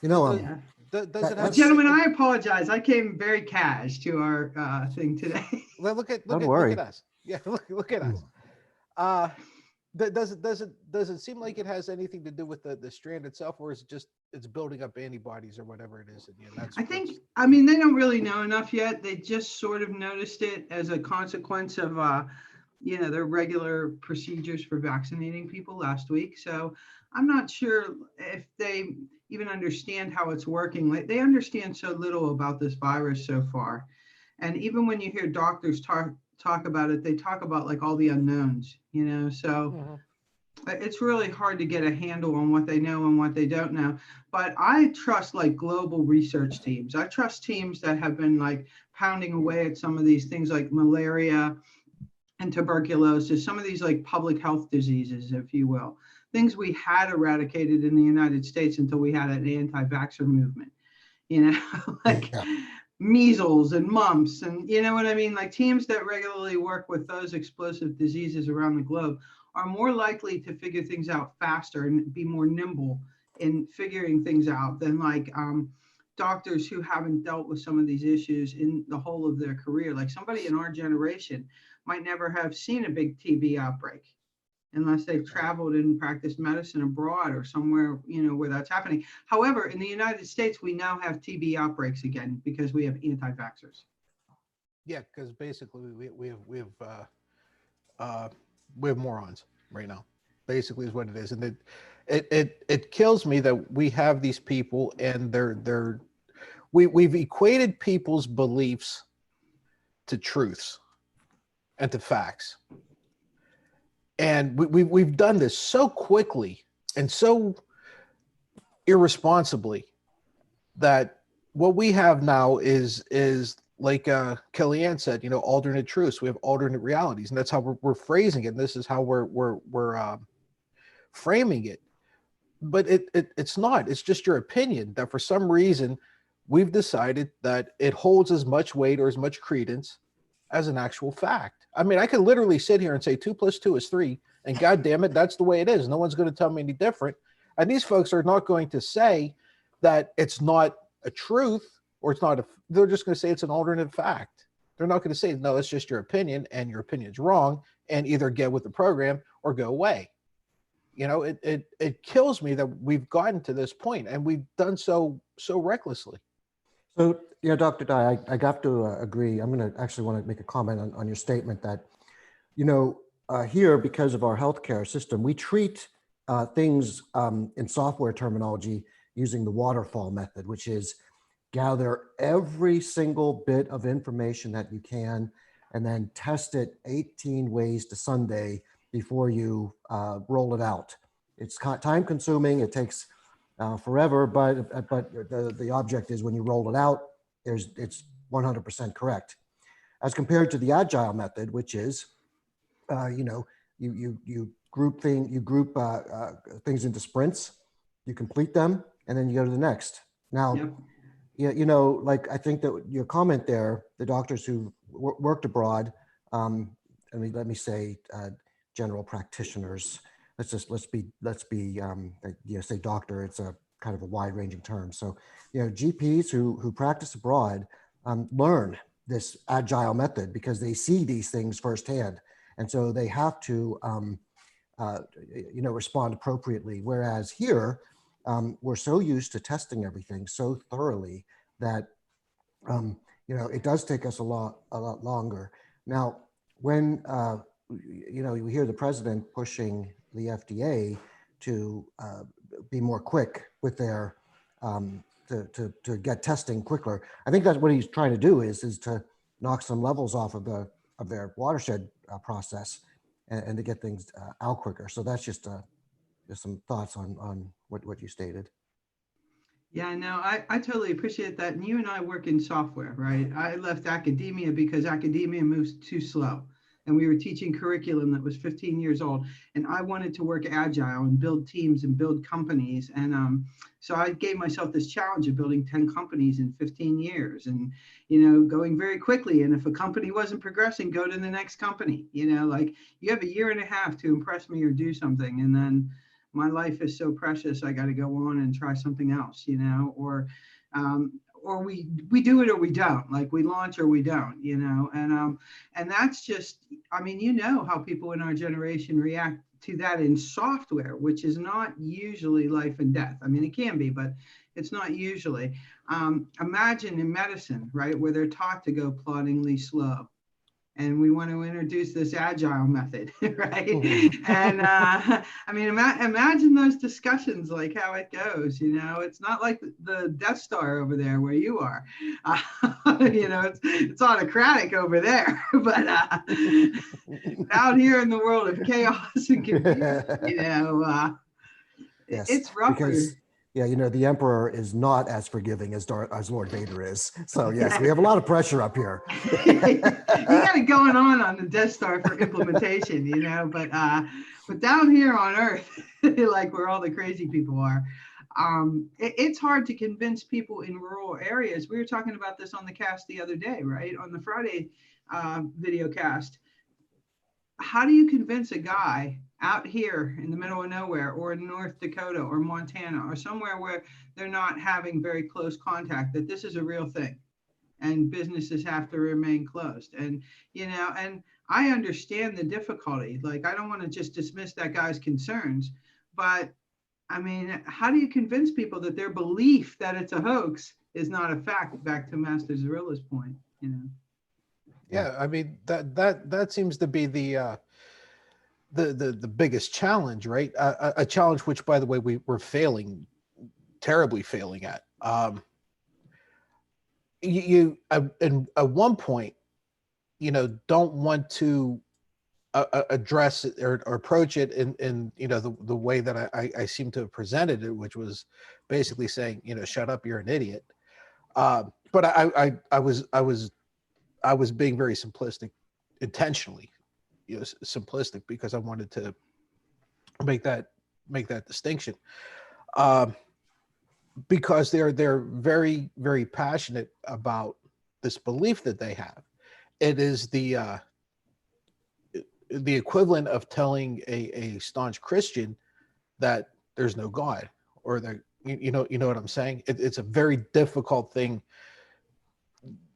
You know, Does, Yeah. does it Well, have that's gentlemen, anything? I apologize. I came very cash to our thing today. Well, look at don't look at worry. us. Yeah, look at us. Mm. Uh, does it seem like it has anything to do with the strand itself, or is it just it's building up antibodies or whatever it is, and I think, that's I mean, they don't really know enough yet. They just sort of noticed it as a consequence of, their regular procedures for vaccinating people last week. So I'm not sure if they even understand how it's working. Like, they understand so little about this virus so far. And even when you hear doctors talk about it, they talk about like all the unknowns. So Mhm. it's really hard to get a handle on what they know and what they don't know. But I trust like global research teams. I trust teams that have been like pounding away at some of these things like malaria and tuberculosis, some of these like public health diseases, if you will, things we had eradicated in the United States until we had an anti-vaxxer movement, like Yeah. measles and mumps, and you know what I mean? Like, teams that regularly work with those explosive diseases around the globe are more likely to figure things out faster and be more nimble in figuring things out than like doctors who haven't dealt with some of these issues in the whole of their career. Like, somebody in our generation might never have seen a big TB outbreak unless they've Right. traveled and practiced medicine abroad or somewhere, where that's happening. However, in the United States, we now have TB outbreaks again because we have anti-vaxxers. Yeah, because basically uh, we have morons right now. Basically, is what it is, and it kills me that we have these people and we've equated people's beliefs to truths and to facts, and we've done this so quickly and so irresponsibly that what we have now is like Kellyanne said, alternate truths. We have alternate realities, and that's how we're phrasing it. And this is how we're framing it. But it's not. It's just your opinion that for some reason we've decided that it holds as much weight or as much credence as an actual fact. I mean, I could literally sit here and say 2 + 2 is 3, and God damn it, that's the way it is. No one's going to tell me any different. And these folks are not going to say that it's not a truth or it's not a. They're just going to say it's an alternate fact. They're not going to say no, it's just your opinion, and your opinion's wrong, and either get with the program or go away. It kills me that we've gotten to this point, and we've done so recklessly. So, Dr. Dye, I got to agree. I'm going to actually want to make a comment on your statement that, here, because of our healthcare system, we treat things in software terminology using the waterfall method, which is gather every single bit of information that you can and then test it 18 ways to Sunday before you roll it out. It's time consuming. It takes forever, but the object is when you roll it out, it's 100% correct. As compared to the agile method, which is, you group things into sprints, you complete them, and then you go to the next. Now, Yep. yeah, like I think that your comment there, the doctors who worked abroad, let me say general practitioners. Say doctor. It's a kind of a wide ranging term. So, GPs who practice abroad learn this agile method because they see these things firsthand, and so they have to respond appropriately. Whereas here, we're so used to testing everything so thoroughly that it does take us a lot longer. Now, when you hear the president pushing the FDA to be more quick with their to get testing quicker, I think that's what he's trying to do is to knock some levels off of their watershed process and to get things out quicker. So that's just some thoughts on what you stated. Yeah, no, I totally appreciate that. And you and I work in software, right? I left academia because academia moves too slow. And we were teaching curriculum that was 15 years old. And I wanted to work agile and build teams and build companies. And so I gave myself this challenge of building 10 companies in 15 years and, going very quickly. And if a company wasn't progressing, go to the next company. Like, you have a year and a half to impress me or do something. And then my life is so precious, I got to go on and try something else, or we do it or we don't, like we launch or we don't, and that's just, I mean, how people in our generation react to that in software, which is not usually life and death. I mean, it can be, but it's not usually. Imagine in medicine, right, where they're taught to go ploddingly slow. And we want to introduce this agile method, right? Mm-hmm. And I mean, imagine those discussions, like how it goes. It's not like the Death Star over there where you are. It's autocratic over there, but out here in the world of chaos and confusion, yes, it's rougher. Because, the Emperor is not as forgiving as Lord Vader is. So yes, we have a lot of pressure up here. You got it going on the Death Star for implementation, but down here on Earth, like where all the crazy people are, it's hard to convince people in rural areas. We were talking about this on the cast the other day, right? On the Friday video cast. How do you convince a guy out here in the middle of nowhere, or in North Dakota or Montana or somewhere where they're not having very close contact, that this is a real thing and businesses have to remain closed? And, and I understand the difficulty. Like, I don't want to just dismiss that guy's concerns, but I mean, how do you convince people that their belief that it's a hoax is not a fact? Back to Master Zarilla's point, Yeah, I mean, that seems to be the biggest challenge, right? A challenge which, by the way, we're terribly failing at. You at one point, don't want to address it or approach it in the way that I seem to have presented it, which was basically saying, shut up, you're an idiot. But I was being very simplistic, intentionally, simplistic, because I wanted to make that distinction, because they're very, very passionate about this belief that they have. It is the equivalent of telling a staunch Christian that there's no God, or that you know what I'm saying. It's a very difficult thing.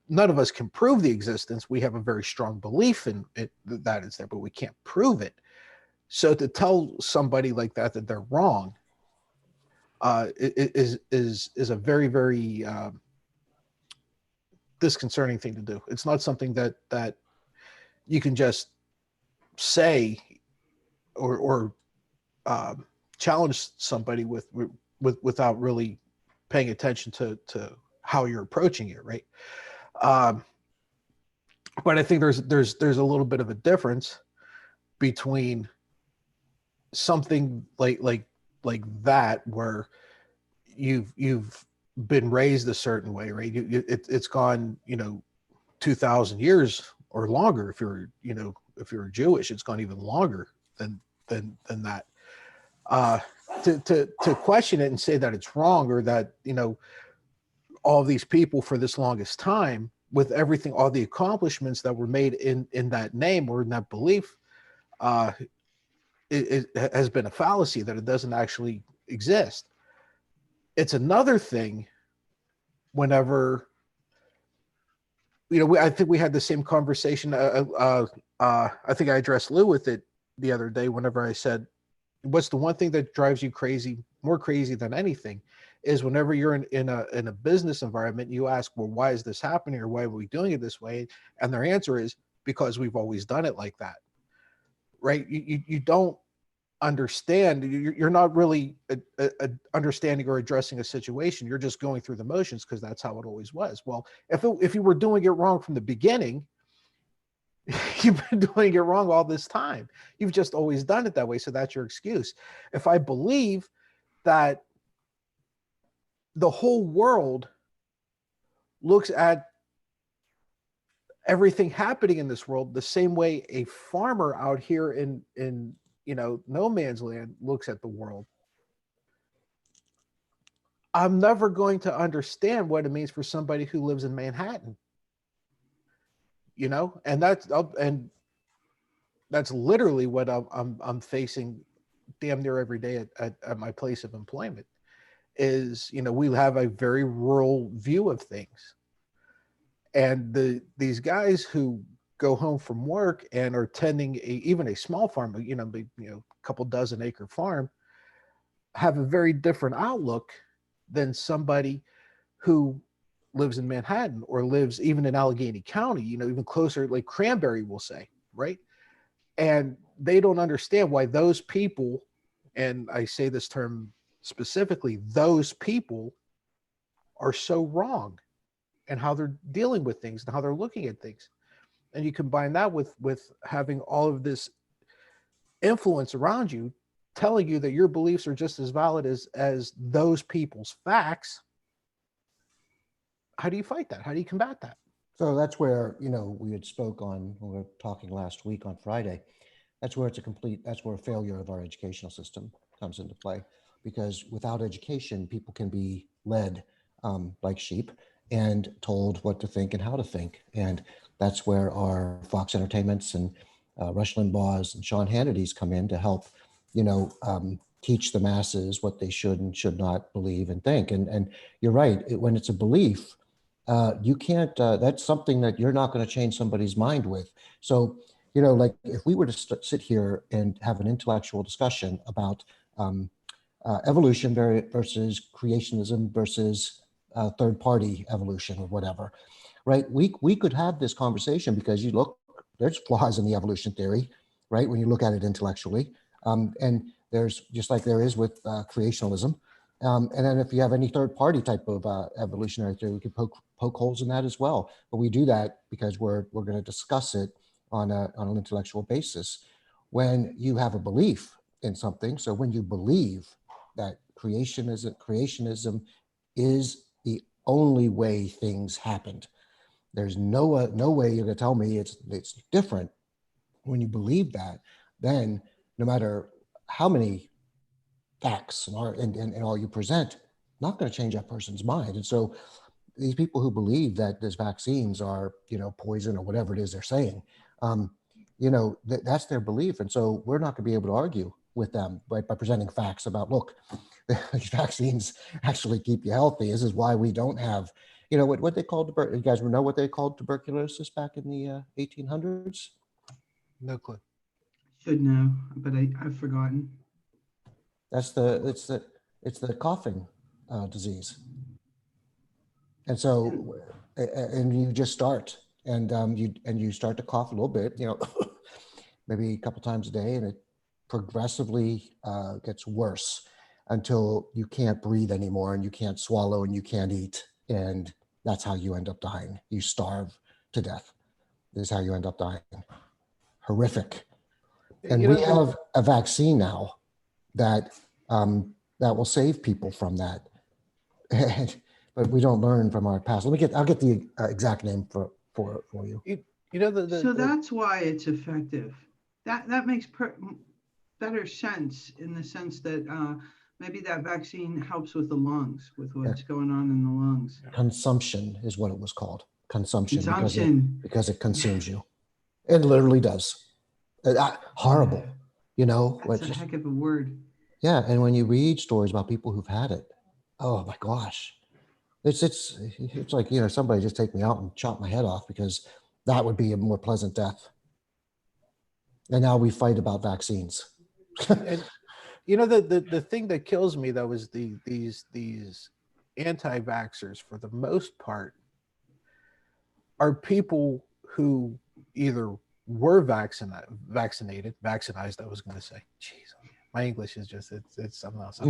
None of us can prove the existence. We have a very strong belief in it, that it's there, but we can't prove it. So to tell somebody like that they're wrong is a very, very disconcerting thing to do. It's not something that you can just say or challenge somebody without really paying attention to how you're approaching it, right? But I think there's a little bit of a difference between something like that, where you've been raised a certain way, right? It's gone 2,000 years or longer. If you're Jewish, it's gone even longer than that. To question it and say that it's wrong, or that all these people for this longest time, with everything, all the accomplishments that were made in that name or in that belief, it has been a fallacy, that it doesn't actually exist. It's another thing whenever, I think we had the same conversation. I think I addressed Lou with it the other day, whenever I said, what's the one thing that drives you crazy, more crazy than anything, is whenever you're in a business environment, you ask, well, why is this happening, or why are we doing it this way? And their answer is, because we've always done it like that, right? You don't understand. You're not really understanding or addressing a situation. You're just going through the motions because that's how it always was. Well, if you were doing it wrong from the beginning, you've been doing it wrong all this time. You've just always done it that way. So that's your excuse. If I believe that the whole world looks at everything happening in this world the same way a farmer out here in no man's land looks at the world, I'm never going to understand what it means for somebody who lives in Manhattan. And that's literally what I'm facing damn near every day at my place of employment is, we have a very rural view of things. And these guys who go home from work and are tending even a small farm, a couple dozen acre farm, have a very different outlook than somebody who lives in Manhattan or lives even in Allegheny County, even closer, like Cranberry, we'll say, right? And they don't understand why those people, and I say this term specifically, those people are so wrong and how they're dealing with things and how they're looking at things. And you combine that with having all of this influence around you telling you that your beliefs are just as valid as those people's facts. How do you fight that? How do you combat that? So that's where, we had spoke on, when we were talking last week on Friday, that's where that's where a failure of our educational system comes into play. Because without education, people can be led like sheep and told what to think and how to think. And that's where our Fox Entertainments and Rush Limbaugh's and Sean Hannity's come in to help, teach the masses what they should and should not believe and think. And you're right, when it's a belief, you can't, that's something that you're not going to change somebody's mind with. So, like if we were to sit here and have an intellectual discussion about evolution versus creationism versus third-party evolution or whatever, right? We could have this conversation because there's flaws in the evolution theory, right? When you look at it intellectually, and there's just like there is with creationism. And then if you have any third-party type of evolutionary theory, we could poke holes in that as well. But we do that because we're going to discuss it on an intellectual basis. When you have a belief in something, so when you believe that creationism is the only way things happened, there's no way you're going to tell me it's different. When you believe that, then no matter how many facts and all you present, not going to change that person's mind. And so these people who believe that these vaccines are, poison or whatever it is they're saying, that's their belief. And so we're not going to be able to argue with them by presenting facts about, look, these vaccines actually keep you healthy. This is why we don't have, what they called, you guys know what they called tuberculosis back in the 1800s? No clue. Should know, but I've forgotten. It's the coughing disease. And so, and you just start, and you start to cough a little bit, maybe a couple times a day, and it progressively gets worse until you can't breathe anymore, and you can't swallow, and you can't eat, and that's how you end up dying. You starve to death. This is how you end up dying. Horrific. And we have a vaccine now that will save people from that. But we don't learn from our past. I'll get the exact name for you. So that's why it's effective. That makes better sense in the sense that maybe that vaccine helps with the lungs, with what's going on in the lungs. Consumption is what it was called. Consumption. Because it consumes you. It literally does. Horrible. That's a heck of a word. Yeah, and when you read stories about people who've had it, oh my gosh, it's like somebody just take me out and chop my head off, because that would be a more pleasant death. And now we fight about vaccines. And the thing that kills me though is these anti-vaxxers, for the most part, are people who either were vaccinated, I was going to say. Jeez, my English is just, it's something else.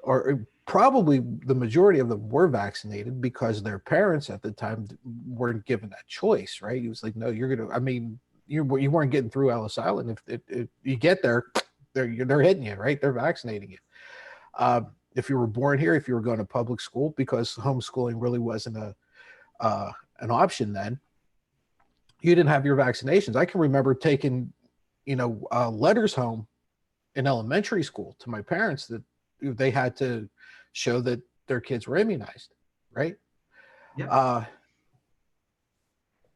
Or probably the majority of them were vaccinated because their parents at the time weren't given that choice, right? He was like, no, you're going to, you weren't getting through Ellis Island. If you get there, they're hitting you, right? They're vaccinating you. If you were born here, if you were going to public school, because homeschooling really wasn't an option then, you didn't have your vaccinations. I can remember taking, letters home in elementary school to my parents that they had to show that their kids were immunized, right? Yeah.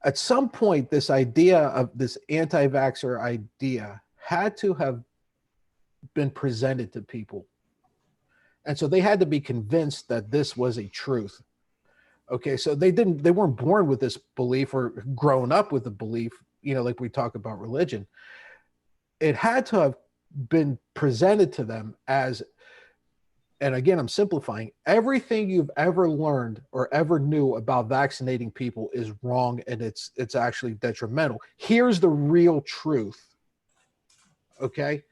At some point, this idea of this anti-vaxxer idea had to have been presented to people. And so they had to be convinced that this was a truth. Okay, so they weren't born with this belief or grown up with the belief, like we talk about religion. It had to have been presented to them as, and again, I'm simplifying, everything you've ever learned or ever knew about vaccinating people is wrong, and it's actually detrimental. Here's the real truth. Okay.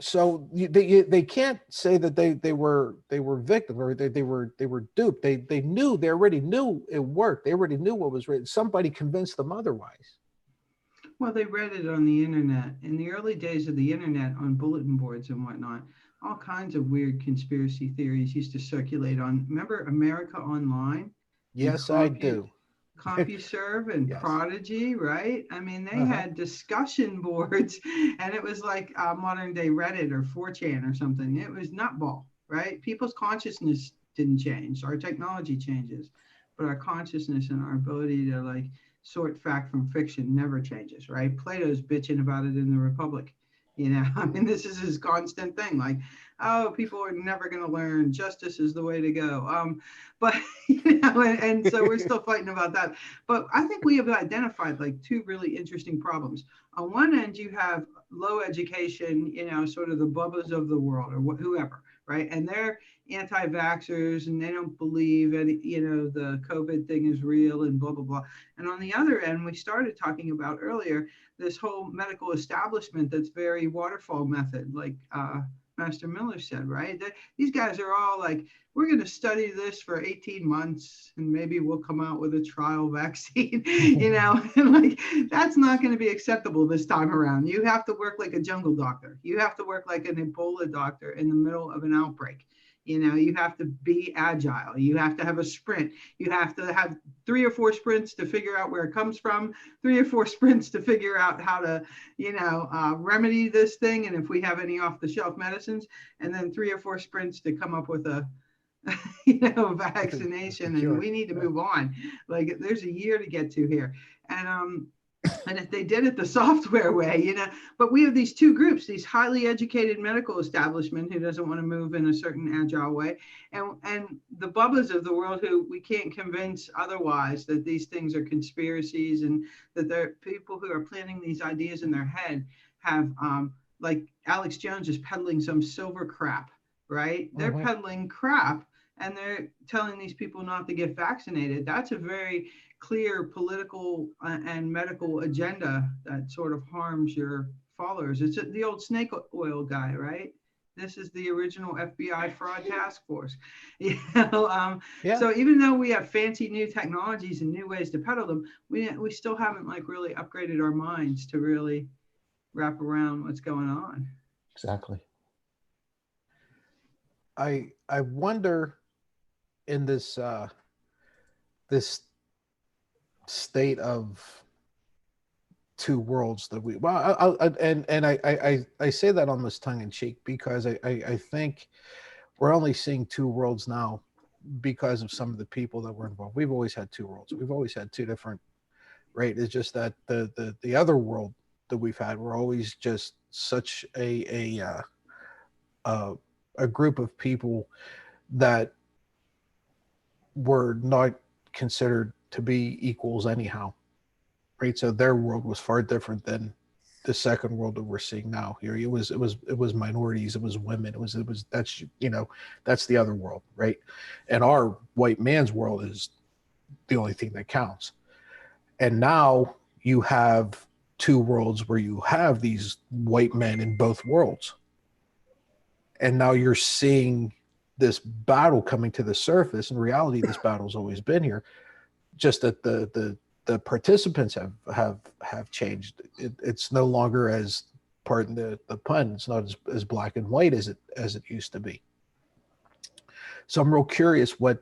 So they can't say that they were victims or they were duped. They knew, they already knew it worked. They already knew what was written. Somebody convinced them otherwise. Well, they read it on the internet. In the early days of the internet, on bulletin boards and whatnot, all kinds of weird conspiracy theories used to circulate on. Remember America Online? Yes, I do. CompuServe and Yes. Prodigy, right? I mean, they had discussion boards, and it was like modern day Reddit or 4chan or something. It was nutball, right? People's consciousness didn't change. Our technology changes, but our consciousness and our ability to like sort fact from fiction never changes, right? Plato's bitching about it in the Republic. I mean, this is his constant thing. Like, oh, people are never going to learn. Justice is the way to go. But, and so we're still fighting about that. But I think we have identified like two really interesting problems. On one end, you have low education, sort of the bubbas of the world or whoever, right? And they're anti-vaxxers and they don't believe any, the COVID thing is real and blah, blah, blah. And on the other end, we started talking about earlier, this whole medical establishment that's very waterfall method, like Master Miller said, right? These guys are all like, we're going to study this for 18 months and maybe we'll come out with a trial vaccine, and like, that's not going to be acceptable this time around. You have to work like a jungle doctor. You have to work like an Ebola doctor in the middle of an outbreak. You have to be agile. You have to have a sprint. You have to have 3 or 4 sprints to figure out where it comes from, 3 or 4 sprints to figure out how to, remedy this thing. And if we have any off the shelf medicines, and then 3 or 4 sprints to come up with a, vaccination. And we need to move on. Like there's a year to get to here. And if they did it the software way, but we have these two groups, these highly educated medical establishment who doesn't want to move in a certain agile way, and the bubbas of the world who we can't convince otherwise that these things are conspiracies and that they're people who are planning these ideas in their head have, like Alex Jones is peddling some silver crap, right? They're peddling crap and they're telling these people not to get vaccinated. That's a very clear political and medical agenda that sort of harms your followers. It's the old snake oil guy, right? This is the original FBI fraud task force. So even though we have fancy new technologies and new ways to peddle them, we still haven't like really upgraded our minds to really wrap around what's going on. Exactly. I wonder in this this state of two worlds that we I say that almost tongue in cheek because I think we're only seeing two worlds now because of some of the people that were involved. We've always had two worlds. We've always had two different, right? It's just that the other world that we've had were always just such a group of people that were not considered to be equals anyhow, right? So their world was far different than the second world that we're seeing now. Here, it was minorities, it was women, it was that's that's the other world, right? And our white man's world is the only thing that counts. And now you have two worlds where you have these white men in both worlds, and now you're seeing this battle coming to the surface. In reality, this battle's always been here, just that the participants have changed. It's no longer, as pardon the pun, it's not as black and white as it used to be. So I'm real curious what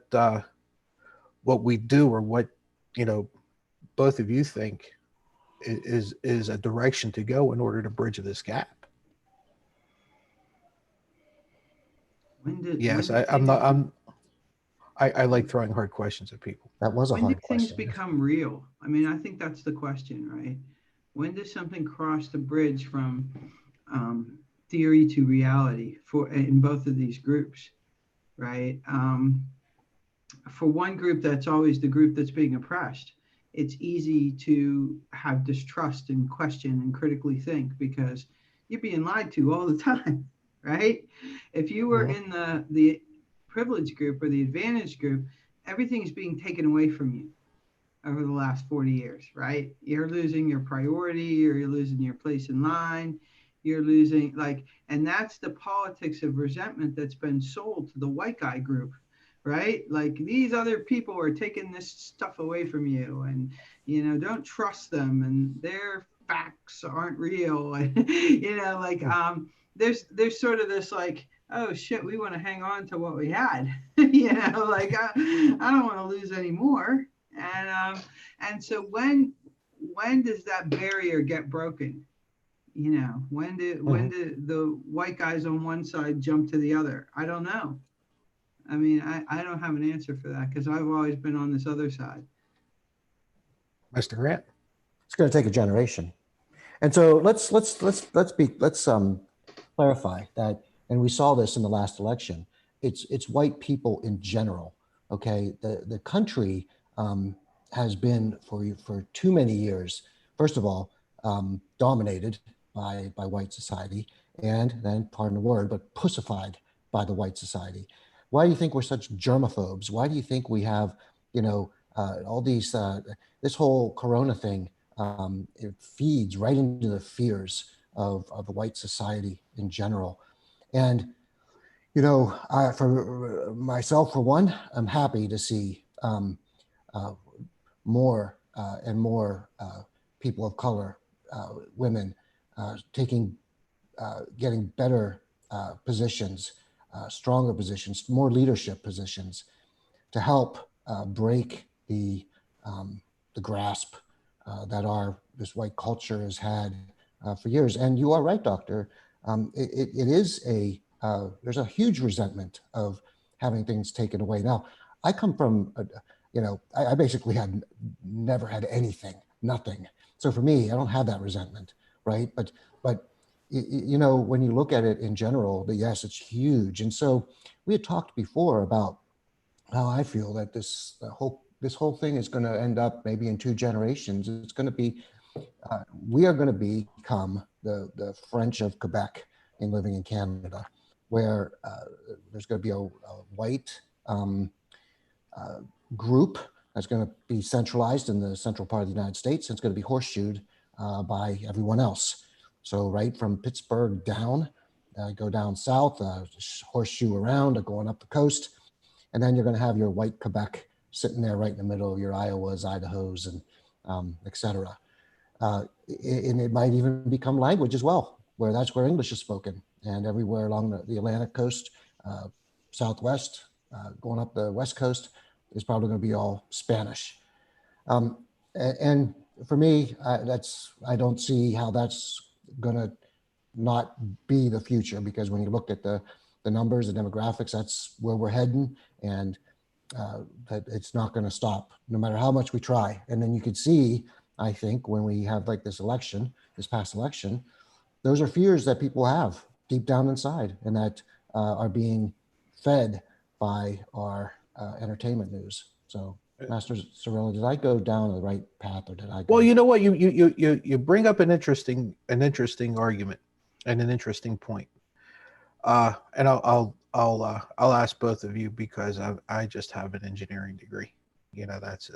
we do, or what both of you think is a direction to go in order to bridge this gap. I like throwing hard questions at people. That was a hard question. When do things become real? I mean, I think that's the question, right? When does something cross the bridge from theory to reality for in both of these groups, right? For one group, that's always the group that's being oppressed. It's easy to have distrust and question and critically think because you're being lied to all the time, right? If you were in the privileged group or the advantaged group, everything's being taken away from you over the last 40 years, right? You're losing your priority, or you're losing your place in line, you're losing and that's the politics of resentment that's been sold to the white guy group, right? Like these other people are taking this stuff away from you, and don't trust them, and their facts aren't real, and there's sort of this oh shit, we want to hang on to what we had. I don't want to lose any more. And so when does that barrier get broken? When do the white guys on one side jump to the other? I don't know. I mean, I don't have an answer for that because I've always been on this other side. Mr. Grant? It's going to take a generation. And so let's clarify that, and we saw this in the last election. It's white people in general. Okay, the country has been for too many years, first of all, dominated by white society, and then, pardon the word, but pussified by the white society. Why do you think we're such germaphobes? Why do you think we have, all these, this whole Corona thing, it feeds right into the fears of the white society in general. And, for myself, for one, I'm happy to see more and more people of color, women, getting better positions, stronger positions, more leadership positions, to help break the grasp that this white culture has had for years. And you are right, Doctor. It is there's a huge resentment of having things taken away. Now, I come from, I basically had never had anything, nothing. So for me, I don't have that resentment, right? But when you look at it in general, yes, it's huge. And so we had talked before about how I feel that this whole thing is going to end up maybe in 2 generations. It's going to be, we are going to become the French of Quebec in living in Canada, where there's going to be a white group that's going to be centralized in the central part of the United States. And it's going to be horseshoed by everyone else. So right from Pittsburgh down, go down south, horseshoe around, going up the coast. And then you're going to have your white Quebec sitting there right in the middle of your Iowas, Idahos, and et cetera. And it might even become language as well, where that's where English is spoken. And everywhere along the Atlantic coast, Southwest, going up the West Coast, is probably going to be all Spanish. And for me, I don't see how that's going to not be the future, because when you look at the numbers, the demographics, that's where we're heading, and that it's not going to stop no matter how much we try. And then you could see, I think, when we have like this past election, those are fears that people have deep down inside, and that are being fed by our entertainment news. So, Master Cirillo, did I go down the right path, or did I go? Well, you know what, you bring up an interesting argument and an interesting point. And I'll ask both of you, because I just have an engineering degree. That's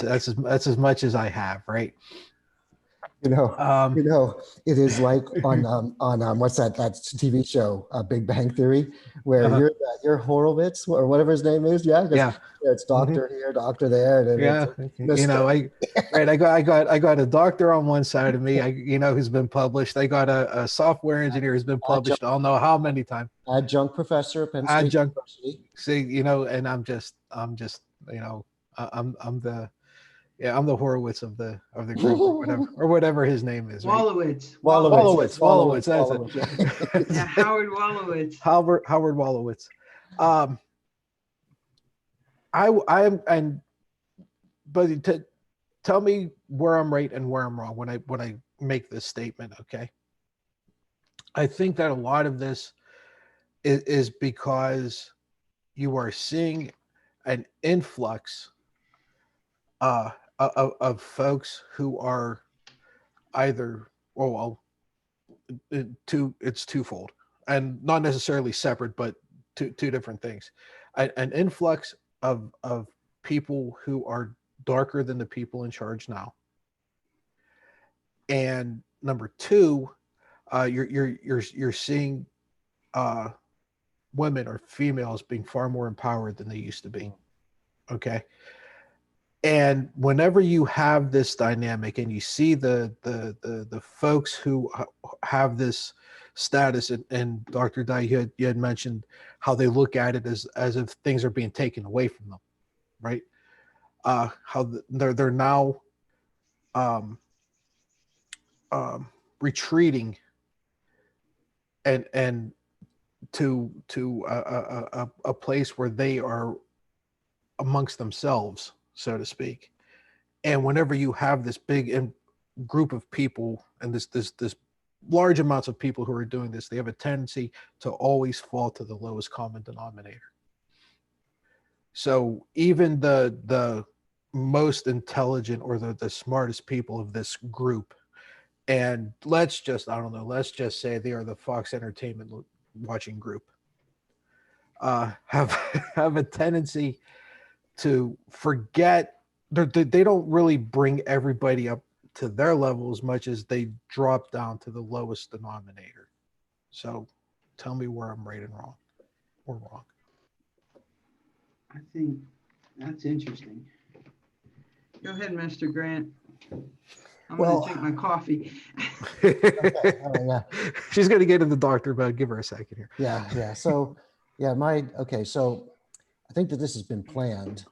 as much as I have, right? It is like on what's that TV show, Big Bang Theory, where you're Horowitz or whatever his name is. Yeah. It's doctor here, doctor there. And I got a doctor on one side of me, who's been published. I got a software engineer who's been published. I don't know how many times. Adjunct professor at Penn State University. See, and I'm the Horowitz of the group, or whatever his name is. Right? Wallowitz. That's it. Yeah, Howard Wallowitz. Howard Wallowitz. Tell me where I'm right and where I'm wrong when I make this statement, okay? I think that a lot of this is because you are seeing an influx of folks who are either, it's twofold, and not necessarily separate, but two different things. An influx of people who are darker than the people in charge now, and number two, you're seeing women or females being far more empowered than they used to be. Okay. And whenever you have this dynamic and you see the folks who have this status, and Dr. Dye, you had mentioned how they look at it as if things are being taken away from them, right? They're now um, retreating and to a place where they are amongst themselves, so to speak. And whenever you have this big group of people and this large amounts of people who are doing this, they have a tendency to always fall to the lowest common denominator. So even the most intelligent or the smartest people of this group, and let's just say they are the Fox Entertainment watching group, have have a tendency to forget. They don't really bring everybody up to their level as much as they drop down to the lowest denominator. So tell me where I'm right and wrong, or wrong. I think that's interesting. Go ahead, Mr. Grant. I'm Well- going to take my coffee. Okay. Oh, yeah. She's going to get to the doctor, but give her a second here. Yeah. So, so I think that this has been planned.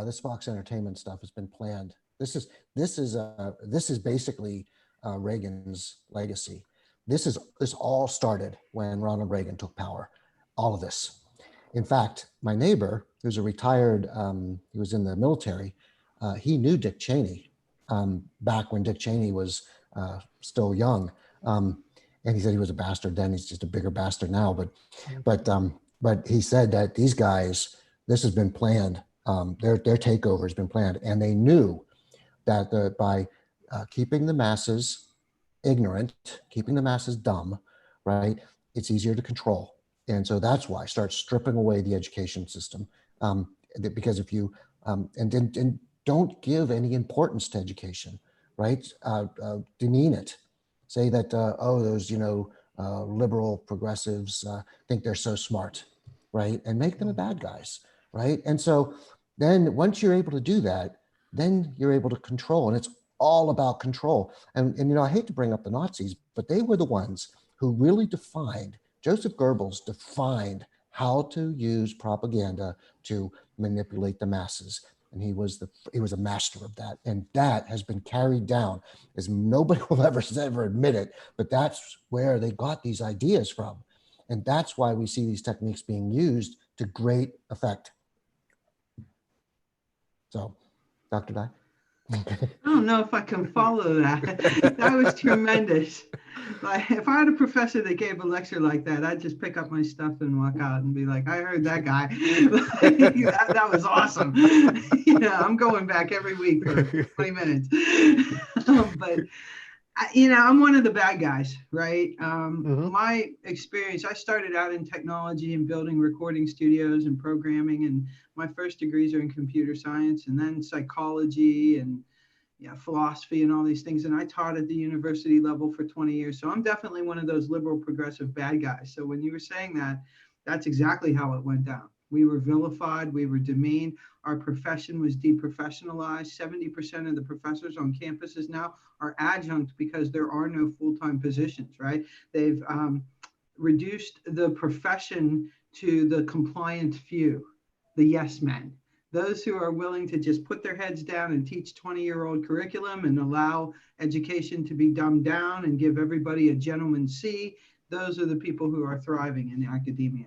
This Fox Entertainment stuff has been planned. This is basically Reagan's legacy. This all started when Ronald Reagan took power. All of this. In fact, my neighbor, who's a retired, he was in the military. He knew Dick Cheney back when Dick Cheney was still young. And he said he was a bastard then. He's just a bigger bastard now. But he said that these guys, this has been planned. Their takeover has been planned, and they knew that by keeping the masses ignorant, keeping the masses dumb, right, it's easier to control. And so that's why start stripping away the education system, because if you and don't give any importance to education, right? Demean it. Say that those liberal progressives think they're so smart, right? And make them the bad guys, right? And so then once you're able to do that, then you're able to control, and it's all about control. And I hate to bring up the Nazis, but they were the ones who really defined. Joseph Goebbels defined how to use propaganda to manipulate the masses. And he was a master of that. And that has been carried down, as nobody will ever admit it, but that's where they got these ideas from. And that's why we see these techniques being used to great effect. So, Dr. Dye? I don't know if I can follow that. That was tremendous. Like, if I had a professor that gave a lecture like that, I'd just pick up my stuff and walk out and be like, I heard that guy. that was awesome. I'm going back every week for 20 minutes. But I'm one of the bad guys, right? My experience, I started out in technology and building recording studios and programming, and my first degrees are in computer science, and then psychology and philosophy and all these things. And I taught at the university level for 20 years. So I'm definitely one of those liberal progressive bad guys. So when you were saying that, that's exactly how it went down. We were vilified, we were demeaned, our profession was deprofessionalized. 70% of the professors on campuses now are adjunct because there are no full-time positions, right? They've reduced the profession to the compliant few, the yes men, those who are willing to just put their heads down and teach 20-year-old curriculum and allow education to be dumbed down and give everybody a gentleman's C. Those are the people who are thriving in academia.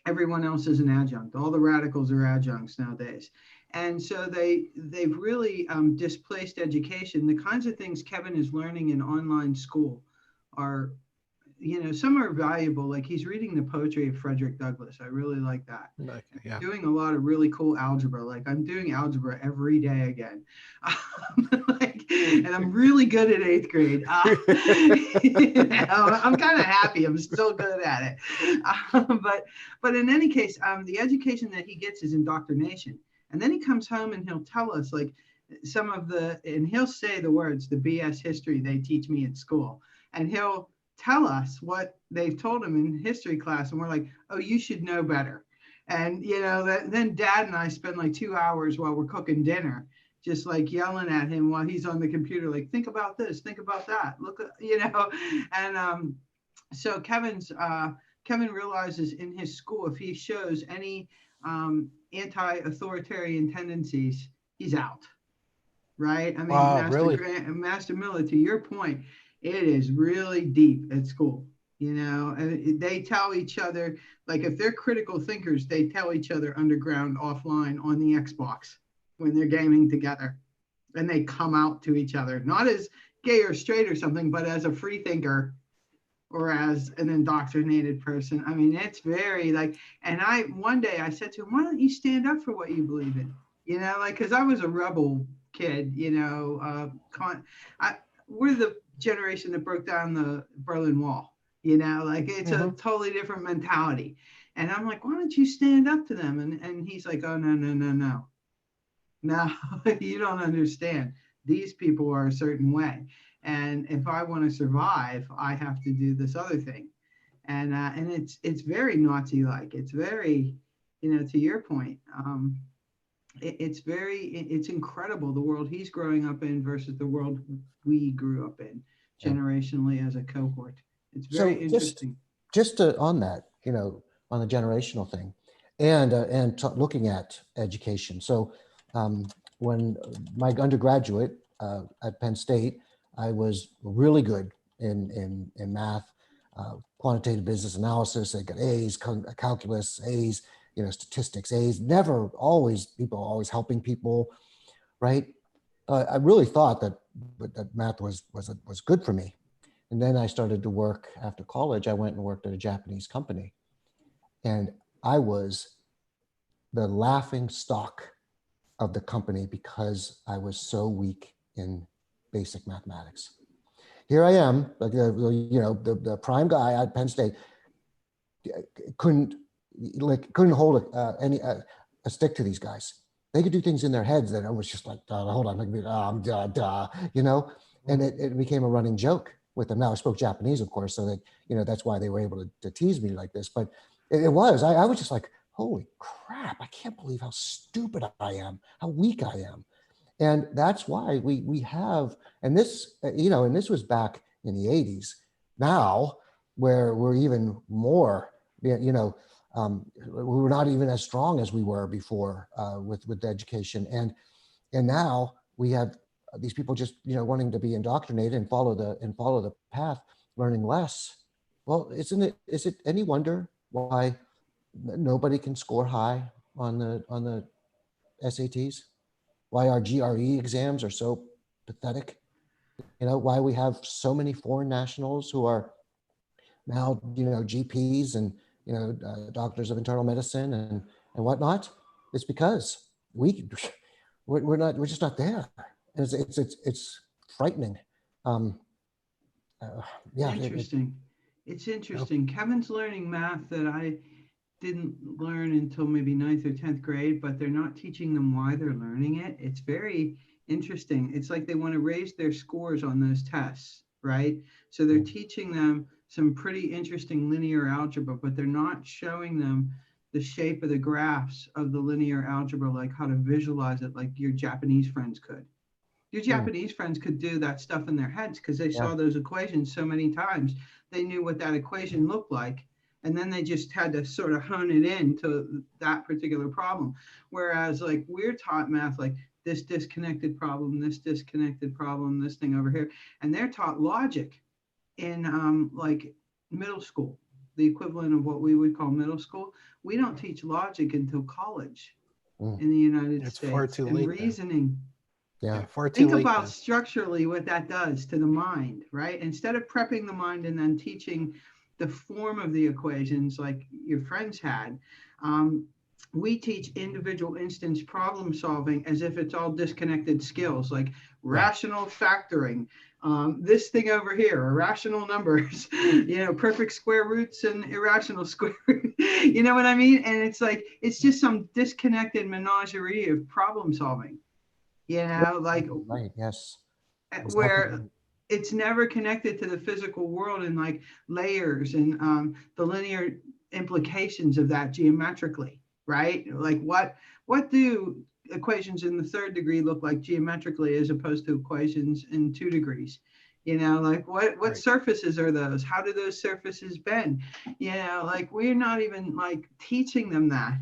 Everyone else is an adjunct. All the radicals are adjuncts nowadays. And so they've really displaced education. The kinds of things Kevin is learning in online school are some are valuable. Like he's reading the poetry of Frederick Douglass. I really like that. Okay, yeah. Doing a lot of really cool algebra. Like I'm doing algebra every day again. And I'm really good at 8th grade. I'm kind of happy. I'm still good at it. But in any case, the education that he gets is indoctrination. And then he comes home and he'll tell us like and he'll say the words, the BS history they teach me at school. And he'll tell us what they've told him in history class. And we're like, oh, you should know better. And, then Dad and I spend like 2 hours while we're cooking dinner, just like yelling at him while he's on the computer, like, think about this, think about that, look, and so Kevin realizes in his school, if he shows any anti-authoritarian tendencies, he's out, right? I mean, Wow, really? Master Miller, to your point, it is really deep at school. They tell each other, like if they're critical thinkers, they tell each other underground offline on the Xbox when they're gaming together, and they come out to each other, not as gay or straight or something, but as a free thinker or as an indoctrinated person. I mean, it's very like, and one day I said to him, why don't you stand up for what you believe in? Cause I was a rebel kid, we're the generation that broke down the Berlin Wall. It's a totally different mentality. And I'm like, why don't you stand up to them? And he's like, oh, no. No, you don't understand. These people are a certain way. And if I want to survive, I have to do this other thing. And it's very Nazi-like. It's very, to your point, it's incredible the world he's growing up in versus the world we grew up in generationally as a cohort. It's very interesting. Just on that, on the generational thing, and looking at education. So when my undergraduate at Penn State, I was really good in math, quantitative business analysis. I got A's, calculus A's, statistics A's. People always helping people, right? I really thought that math was good for me. And then I started to work after college. I went and worked at a Japanese company, and I was the laughing stock of the company because I was so weak in basic mathematics. Here I am, like the prime guy at Penn State, couldn't hold a stick to these guys. They could do things in their heads that I was just like, hold on, and it became a running joke with them. Now I spoke Japanese, of course, so that that's why they were able to tease me like this. But I was just like, holy crap, I can't believe how stupid I am, how weak I am. And that's why we have, and this, and this was back in the 80s. Now, where we're even more, we're not even as strong as we were before with education. And now we have these people just, wanting to be indoctrinated and follow the path, learning less. Well, is it any wonder why nobody can score high on the SATs? Why our GRE exams are so pathetic? Why we have so many foreign nationals who are now, GPs and, doctors of internal medicine and whatnot. It's because we're just not there. And it's frightening. Interesting. It's interesting. Kevin's learning math that I didn't learn until maybe 9th or 10th grade, but they're not teaching them why they're learning it. It's very interesting. It's like they want to raise their scores on those tests, right? So they're teaching them some pretty interesting linear algebra, but they're not showing them the shape of the graphs of the linear algebra, like how to visualize it like your Japanese friends could. Your Japanese friends could do that stuff in their heads because they saw those equations so many times. They knew what that equation looked like. And then they just had to sort of hone it in to that particular problem. Whereas like we're taught math, like this disconnected problem, this disconnected problem, this thing over here. And they're taught logic in like middle school, the equivalent of what we would call middle school. We don't teach logic until college in the United States. Far too late. Reasoning. Yeah. Far too Think late. about structurally what that does to the mind, right? Instead of prepping the mind and then teaching the form of the equations like your friends had, we teach individual instance problem solving as if it's all disconnected skills, like rational factoring, this thing over here, irrational numbers, perfect square roots and irrational square root. You know what I mean? And it's like, it's just some disconnected menagerie of problem solving, like Right. Yes. where Exactly. it's never connected to the physical world and like layers and the linear implications of that geometrically, right? Like what do equations in the third degree look like geometrically as opposed to equations in 2 degrees? Like what Right. surfaces are those? How do those surfaces bend? Like we're not even like teaching them that,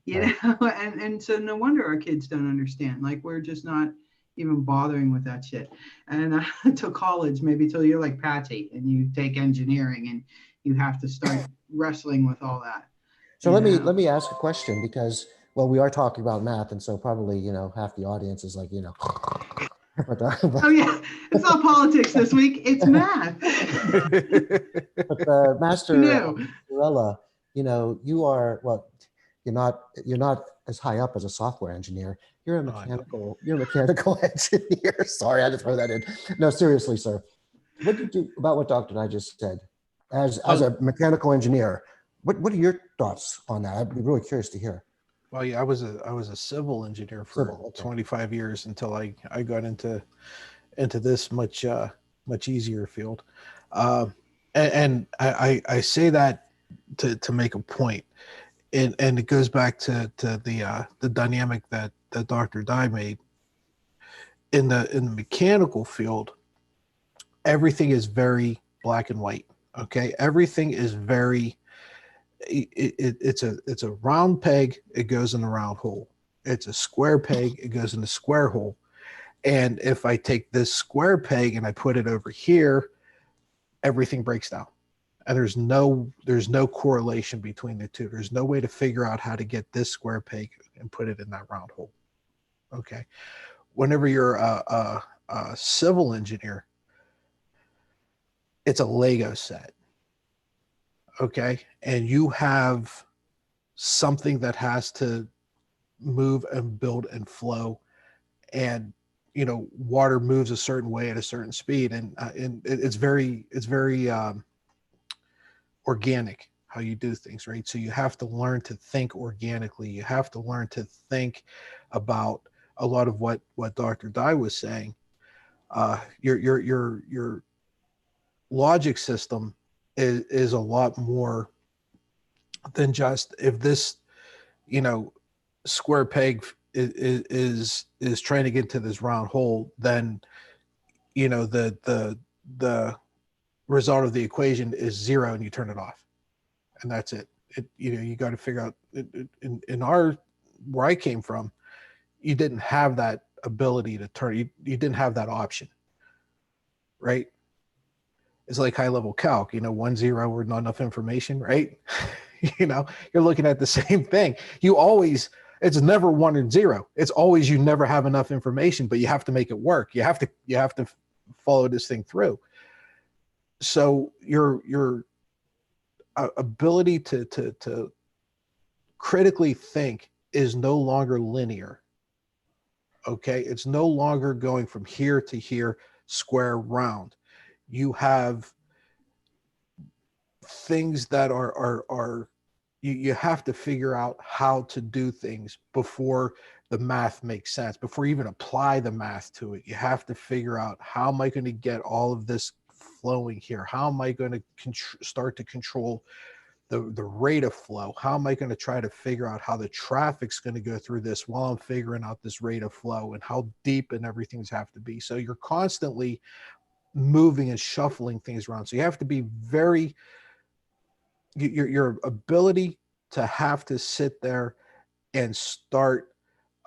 Right. and so no wonder our kids don't understand. Like we're just not even bothering with that shit. And till college, maybe till you're like Patsy and you take engineering and you have to start wrestling with all that. So let me ask a question because well, we are talking about math, and so probably half the audience is like Oh yeah, it's not politics this week. It's math. but Master No. Varela, you are well, you're not as high up as a software engineer. You're a mechanical engineer. Sorry, I had to throw that in. No, seriously, sir. What do you do about what Dr. I just said? As a mechanical engineer, what are your thoughts on that? I'd be really curious to hear. Well, yeah, I was a civil engineer for 25 years until I got into this much easier field. And I say that to make a point, and it goes back to the dynamic that Dr. Dye made in the mechanical field. Everything is very black and white. Okay, everything is very. It's a round peg. It goes in a round hole. It's a square peg. It goes in a square hole. And if I take this square peg and I put it over here, everything breaks down. And there's no correlation between the two. There's no way to figure out how to get this square peg and put it in that round hole. Okay. Whenever you're a civil engineer, it's a Lego set. Okay. And you have something that has to move and build and flow, and water moves a certain way at a certain speed, and it's very organic how you do things, right? So you have to learn to think organically. You have to learn to think about a lot of what Dr. Dye was saying. Your logic system is a lot more than just, if this square peg is trying to get to this round hole, then the result of the equation is 0 and you turn it off, and that's it. You got to figure out in our, where I came from, you didn't have that ability to turn. You didn't have that option, right? It's like high level calc, 1 0 or not enough information, right? You're looking at the same thing. It's never 1 and 0. It's always, you never have enough information, but you have to make it work. You have to follow this thing through. So your ability to critically think is no longer linear. Okay, it's no longer going from here to here, square, round. You have things that are you have to figure out how to do things before the math makes sense, before you even apply the math to it. You have to figure out, how am I going to get all of this flowing here? How am I going to start to control the rate of flow? How am I going to try to figure out how the traffic's going to go through this while I'm figuring out this rate of flow, and how deep and everything's have to be? So you're constantly moving and shuffling things around. So you have to be very, your ability to have to sit there and start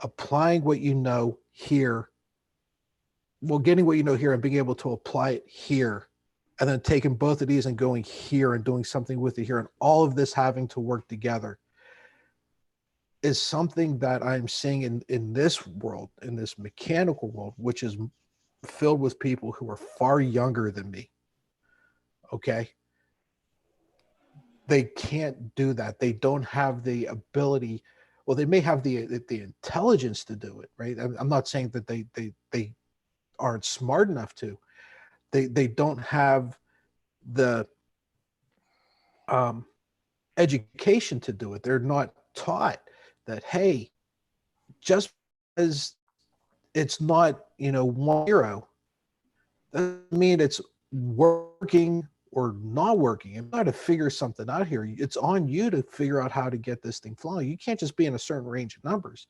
applying what you know here, getting what you know here and being able to apply it here, and then taking both of these and going here and doing something with it here, and all of this having to work together is something that I'm seeing in this world, in this mechanical world, which is filled with people who are far younger than me. Okay. They can't do that. They don't have the ability. Well, they may have the intelligence to do it, right? I'm not saying that they aren't smart enough to. They don't have the education to do it. They're not taught that, hey, just as it's not, 1-0, doesn't mean it's working or not working. You got to figure something out here. It's on you to figure out how to get this thing flowing. You can't just be in a certain range of numbers.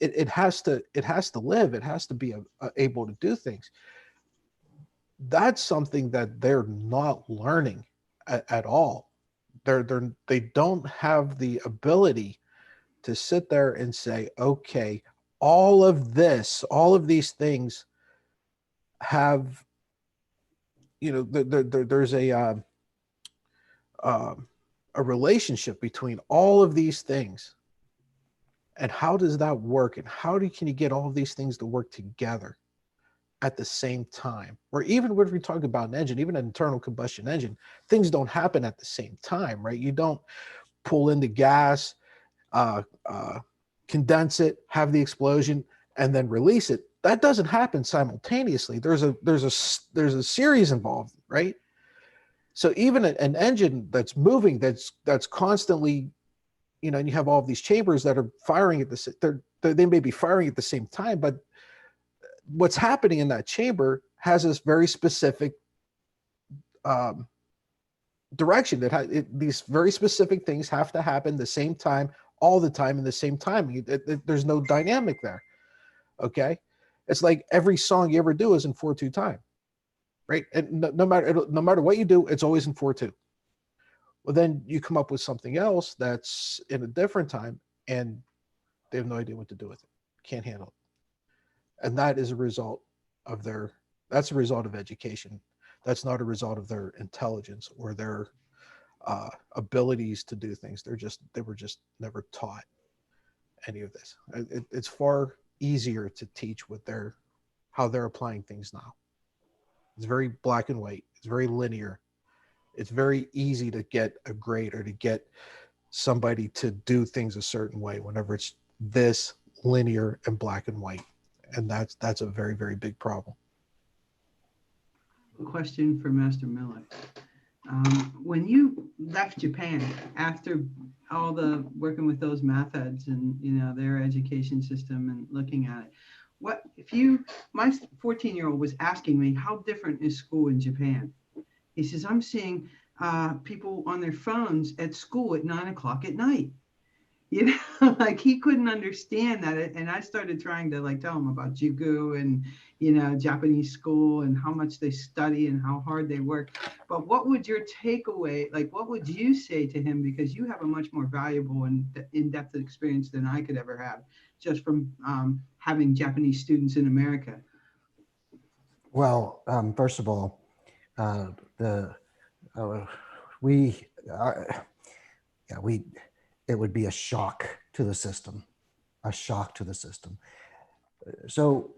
It has to live. It has to be able to do things. That's something that they're not learning at all. They don't have the ability to sit there and say, okay, all of these things have, there's a relationship between all of these things. And how does that work? And can you get all of these things to work together at the same time? Or even when we talk about an engine, even an internal combustion engine, things don't happen at the same time, right? You don't pull in the gas, condense it, have the explosion, and then release it. That doesn't happen simultaneously. There's a series involved, right? So even an engine that's moving, that's constantly, and you have all of these chambers that are firing at they may be firing at the same time, but what's happening in that chamber has this very specific direction. These very specific things have to happen the same time, all the time, in the same time. There's no dynamic there. Okay, it's like every song you ever do is in 4/2 time, right? And no matter what you do, it's always in 4/2. Well, then you come up with something else that's in a different time, and they have no idea what to do with it. Can't handle it. And that is a result of that's a result of education. That's not a result of their intelligence or their abilities to do things. They were just never taught any of this. It's far easier to teach how they're applying things now. It's very black and white. It's very linear. It's very easy to get a grade or to get somebody to do things a certain way whenever it's this linear and black and white. And that's a very, very big problem. Question for Master Miller. When you left Japan after all the working with those math heads and their education system and looking at it, my 14-year-old was asking me, how different is school in Japan? He says, I'm seeing people on their phones at school at 9:00 at night. Like he couldn't understand that. And I started trying to tell him about Jugu and, Japanese school and how much they study and how hard they work. But what would your takeaway, what would you say to him? Because you have a much more valuable and in-depth experience than I could ever have just from having Japanese students in America. Well, first of all, it would be a shock to the system, So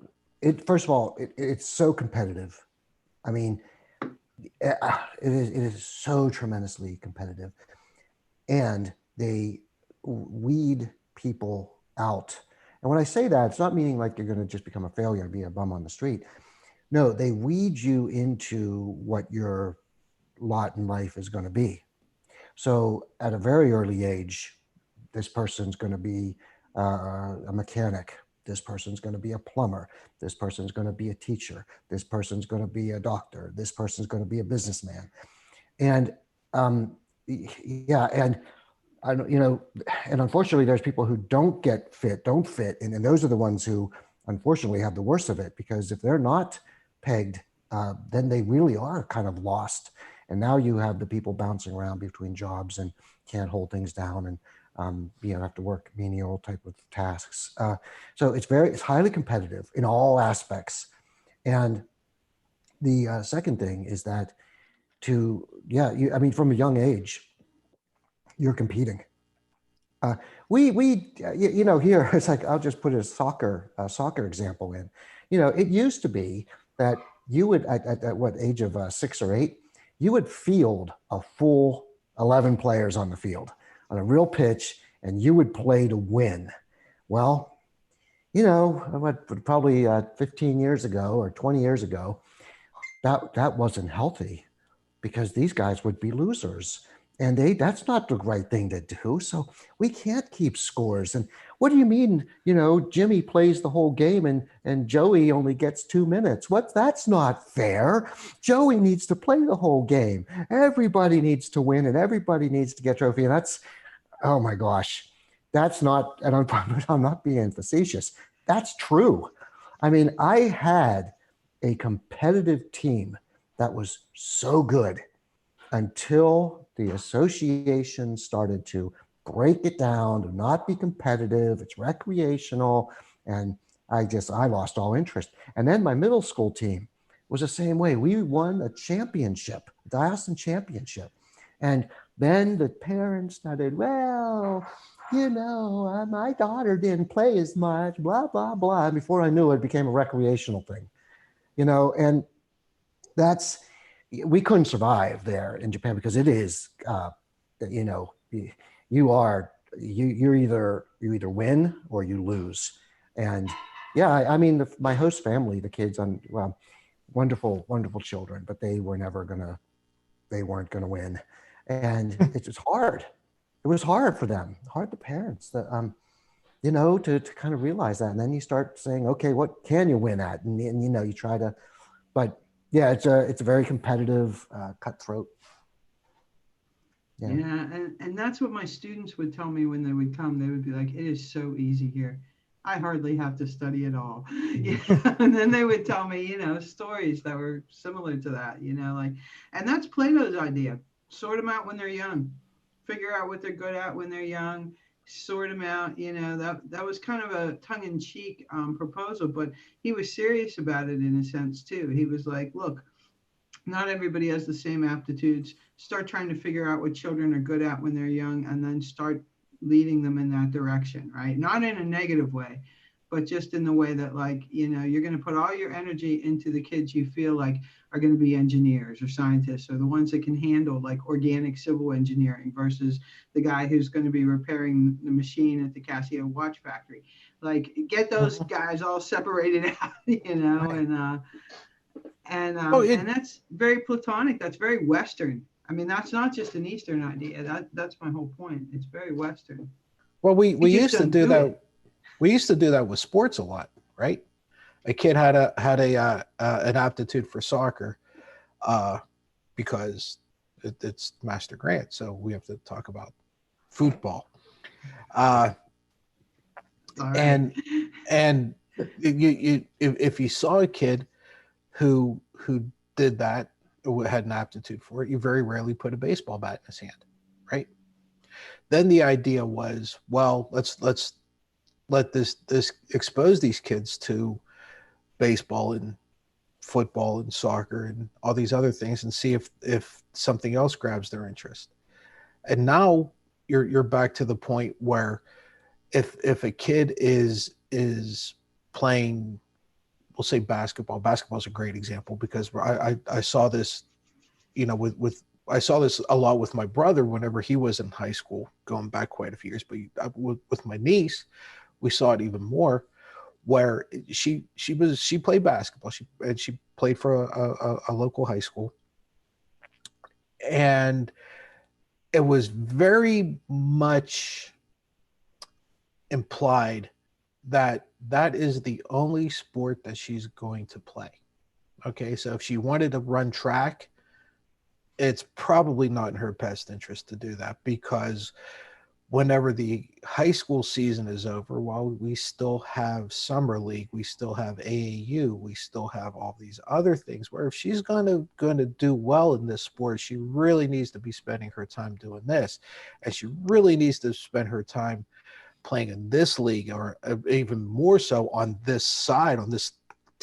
first of all, it's so competitive. I mean, it is so tremendously competitive, and they weed people out. And when I say that, it's not meaning like you're going to just become a failure and be a bum on the street. No, they weed you into what your lot in life is going to be. So at a very early age, this person's going to be a mechanic. This person's going to be a plumber. This person's going to be a teacher. This person's going to be a doctor. This person's going to be a businessman. And and unfortunately, there's people who don't fit. And those are the ones who unfortunately have the worst of it, because if they're not pegged, then they really are kind of lost. And now you have the people bouncing around between jobs and can't hold things down and have to work menial type of tasks. So it's highly competitive in all aspects. And the second thing is that from a young age, you're competing. Here it's like, I'll just put a soccer example in. It used to be that you would at what age of 6 or 8, you would field a full 11 players on the field on a real pitch, and you would play to win. Well, probably 15 years ago or 20 years ago, that wasn't healthy, because these guys would be losers, and that's not the right thing to do. So we can't keep scores. And what do you mean, Jimmy plays the whole game and Joey only gets 2 minutes? That's not fair. Joey needs to play the whole game. Everybody needs to win, and everybody needs to get a trophy. And that's, oh my gosh, that's not, and I'm not being facetious. That's true. I mean, I had a competitive team that was so good until the association started to break it down to not be competitive. It's recreational. And I lost all interest. And then my middle school team was the same way. We won a championship, diocesan championship. And then the parents started, well, my daughter didn't play as much, blah, blah, blah. And before I knew it, it became a recreational thing, and we couldn't survive there in Japan, because it is, you either win or you lose. And yeah, I mean, my host family, the kids, wonderful, wonderful children, but they weren't gonna win. And it was hard. It was hard for them, hard the parents, to kind of realize that. And then you start saying, okay, what can you win at? And you try to, but yeah, it's a very competitive, cutthroat. Yeah, and that's what my students would tell me when they would come. They would be like, it is so easy here. I hardly have to study at all. Yeah. And then they would tell me, stories that were similar to that, and that's Plato's idea. Sort them out when they're young. Figure out what they're good at when they're young. Sort them out. That was kind of a tongue-in-cheek proposal, but he was serious about it in a sense too. He was like, look, not everybody has the same aptitudes. Start trying to figure out what children are good at when they're young, and then start leading them in that direction, right? Not in a negative way, but just in the way that, you're going to put all your energy into the kids you feel like are going to be engineers or scientists, or the ones that can handle organic civil engineering, versus the guy who's going to be repairing the machine at the Casio watch factory. Get those guys all separated out, right. And that's very Platonic. That's very Western. I mean, that's not just an Eastern idea. That's my whole point. It's very Western. Well, we used to do that. We used to do that with sports a lot, right? A kid had an aptitude for soccer, because it's Master Grant. So we have to talk about football. Right. And if you saw a kid who did that, or had an aptitude for it, you very rarely put a baseball bat in his hand, right? Then the idea was, well, let's let this expose these kids to baseball and football and soccer and all these other things, and see if something else grabs their interest. And now you're back to the point where if a kid is playing, we'll say basketball. Basketball is a great example, because I saw this, I saw this a lot with my brother whenever he was in high school, going back quite a few years. But with my niece, we saw it even more, where she played basketball. She played for a local high school, and it was very much implied that is the only sport that she's going to play. Okay, so if she wanted to run track, it's probably not in her best interest to do that, because whenever the high school season is over, while we still have summer league, we still have AAU, we still have all these other things, where if she's going to do well in this sport, she really needs to be spending her time doing this, and she really needs to spend her time playing in this league, or even more so on this side, on this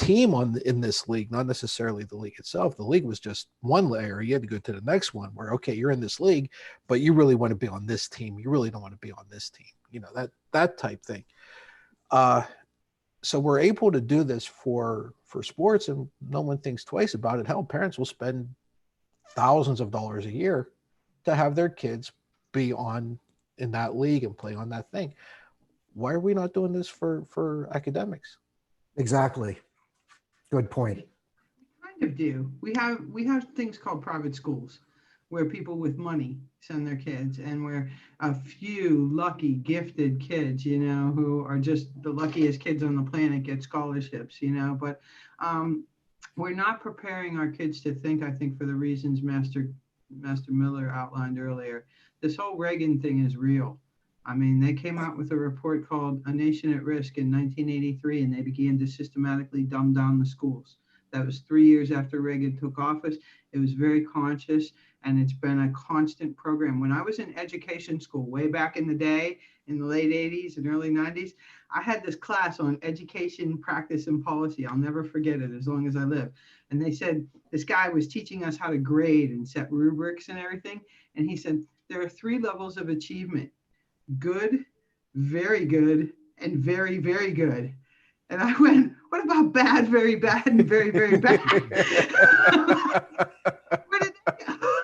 team in this league, not necessarily the league itself. The league was just one layer. You had to go to the next one where, okay, you're in this league, but you really want to be on this team. You really don't want to be on this team. You know, that type thing. So we're able to do this for sports, and no one thinks twice about it. Hell, parents will spend thousands of dollars a year to have their kids be in that league and play on that thing. Why are we not doing this for academics? Exactly. Good point. We kind of do. We have things called private schools where people with money send their kids, and where a few lucky, gifted kids, who are just the luckiest kids on the planet get scholarships, but we're not preparing our kids to think, I think, for the reasons Master Miller outlined earlier. This whole Reagan thing is real. I mean, they came out with a report called A Nation at Risk in 1983, and they began to systematically dumb down the schools. That was 3 years after Reagan took office. It was very conscious, and it's been a constant program. When I was in education school way back in the day, in the late 80s and early 90s, I had this class on education, practice, and policy. I'll never forget it as long as I live. And they said, this guy was teaching us how to grade and set rubrics and everything. And he said, there are 3 levels of achievement: good, very good, and very, very good. And I went, what about bad, very bad, and very, very bad? Where did that go?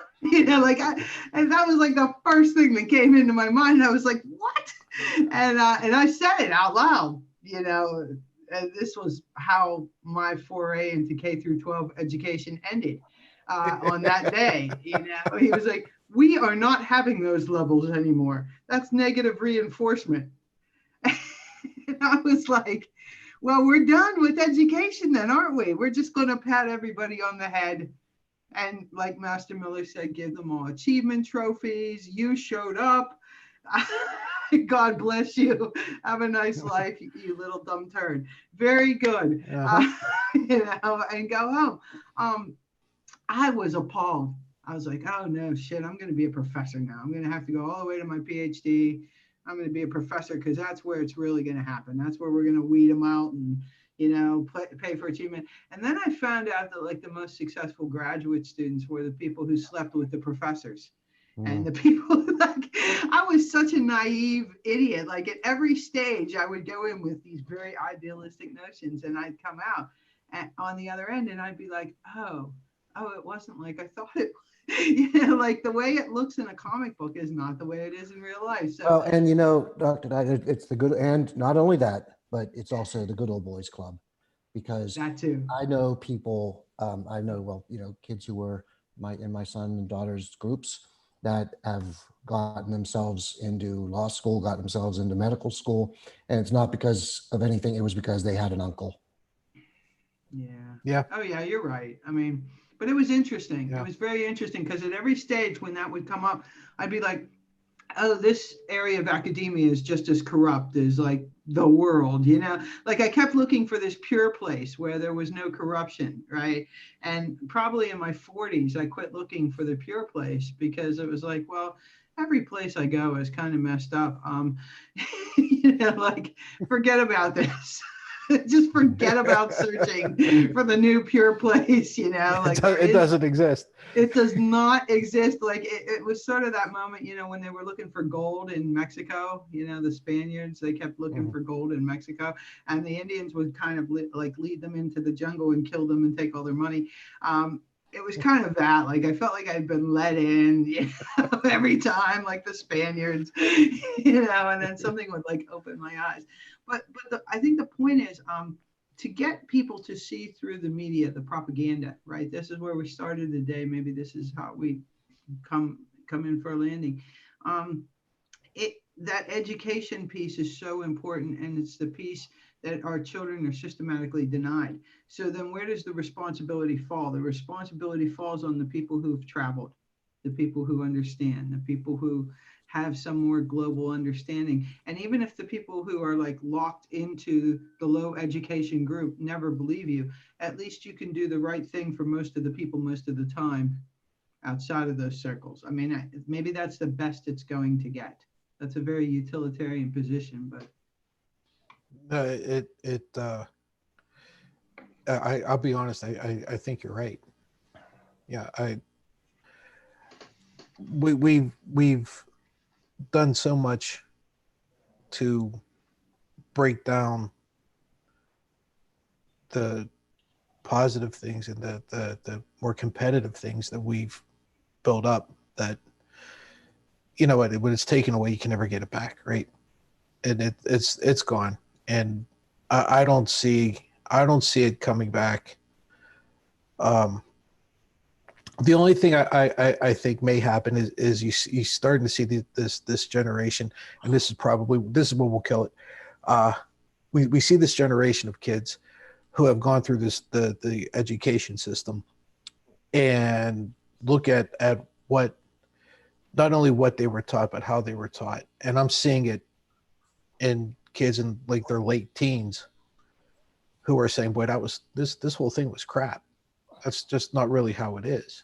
And that was like the first thing that came into my mind. I was like, what? And I said it out loud, and this was how my foray into K through 12 education ended on that day. He was like, we are not having those levels anymore. That's negative reinforcement. And I was like, well, we're done with education then, aren't we? We're just going to pat everybody on the head. And like Master Miller said, give them all achievement trophies. You showed up. God bless you. Have a nice life, you little dumb turd. Very good. And go home. I was appalled. I was like, oh no, shit, I'm going to be a professor now. I'm going to have to go all the way to my PhD. I'm going to be a professor because that's where it's really going to happen. That's where we're going to weed them out and, pay for achievement. And then I found out that like the most successful graduate students were the people who slept with the professors. And the people, I was such a naive idiot. Like at every stage, I would go in with these very idealistic notions, and I'd come out on the other end, and I'd be like, oh, it wasn't like I thought it was. Like the way it looks in a comic book is not the way it is in real life. So, well, and Dr. Dye, it's the good, and not only that, but it's also the good old boys club, because that too. I know people, kids who were in my son and daughter's groups that have gotten themselves into law school, got themselves into medical school. And it's not because of anything. It was because they had an uncle. Yeah. Oh yeah, you're right. I mean, but it was interesting. Yeah. It was very interesting because at every stage when that would come up, I'd be like, oh, this area of academia is just as corrupt as like the world, like I kept looking for this pure place where there was no corruption, right? And probably in my 40s, I quit looking for the pure place because it was like, well, every place I go is kind of messed up. Like forget about this. Just forget about searching for the new pure place, like it doesn't exist. It does not exist. Like it was sort of that moment, when they were looking for gold in Mexico, the Spaniards, they kept looking for gold in Mexico, and the Indians would kind of lead them into the jungle and kill them and take all their money. It was kind of that, like I felt like I'd been let in, every time, like the Spaniards, and then something would like open my eyes. But I think the point is to get people to see through the media, the propaganda, right? This is where we started the day. Maybe this is how we come in for a landing. That education piece is so important, and it's the piece that our children are systematically denied. So then where does the responsibility fall? The responsibility falls on the people who've traveled, the people who understand, the people who have some more global understanding. And even if the people who are like locked into the low education group never believe you, at least you can do the right thing for most of the people most of the time outside of those circles. I mean, maybe that's the best it's going to get. That's a very utilitarian position, but I'll be honest. I think you're right. Yeah, we've done so much to break down the positive things and the more competitive things that we've built up that, you know what, when it's taken away, you can never get it back, right? And it's gone. And I don't see it coming back. The only thing I think may happen is you starting to see this generation, and this is what will kill it. We see this generation of kids who have gone through the education system and look at what, not only what they were taught, but how they were taught. And I'm seeing it in kids in like their late teens who are saying, boy, this whole thing was crap. That's just not really how it is.